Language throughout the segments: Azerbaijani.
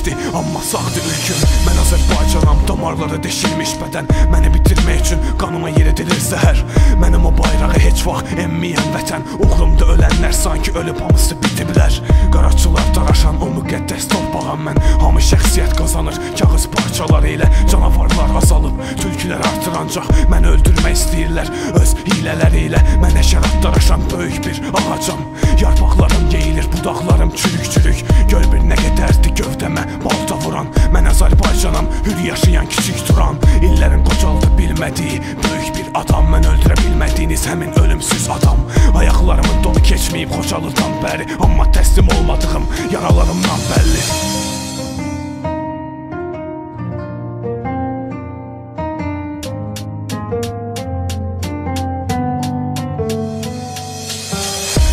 keçdi, amma sağdı ülküm. Mən Azərbaycanam, damarları deşilmiş bədən. Məni bitirmək üçün qanıma yer edilir zəhər. Mənim o bayrağı heç vaxt emməyən vətən. Uğrumda ölənlər sanki ölüb hamısı bitiblər. Qaraçılar daraşan o müqəddəs torpağam mən. Hamı şəxsiyyət qazanır, kağız parçaları ilə. Canavarlar azalıb, tülkülər artır ancaq məni öldürmək istəyirlər öz hilələri ilə. Mən həşərat daraşan böyük bir ağacam. Yarpaqlarım yeyilir, budaqlarım çürük-çürük. Gör bir nə qədərdir gövdəmə balta vuran. Mən Azərbaycanam, hür yaşayan kiçik duran. İllərin qocaldı bilmədiyi böyük bir adam. Mən öldürə bilmədiyiniz həmin ölümsüz adam. Ayaqlarımın donu keçməyib Xocalıdan bəri, amma təslim olmadığım yaralarımdan bəlli.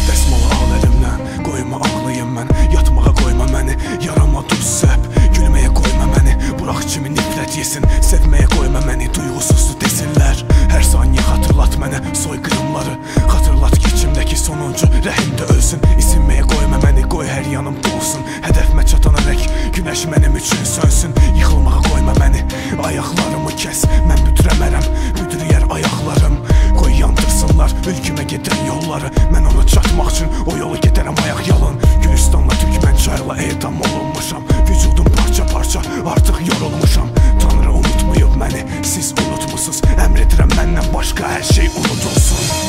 Dəsmalı al əlimdən, qoyma ağlayım mən. Yatmağa qoyma məni, yarama duz səp. Gülməyə qoyma məni, burax kimi nifrət yesin. Sevməyə qoyma məni, duyğusuzdu desinlər. Hər saniyə xatırlat mənə soyqırımları. Xatırlat ki içimdəki sonuncu rəhimdə ölsün. İsinməyə qoyma məni, qoy hər yanım dolsun. Hədəfmə çatana dək günəş mənim üçün sönsün. Yıxılmağa qoyma məni, ayaqlarımı kəs. Mən büdürəmərəm, büdürəyər ayaqlarım. Qoy yandırsınlar ülkümə gedən yolları. Mən ona çatmaq üçün o yolu gedərəm ayaq yalın. Gülüstanla Türkmən çayla edam olunmuşam. Vücudum parça-parça, artıq yorulmuşam. Tanrı unutmayıb məni, siz unutmusuz. Əmr edirəm məndən başqa hər şey unudulsun.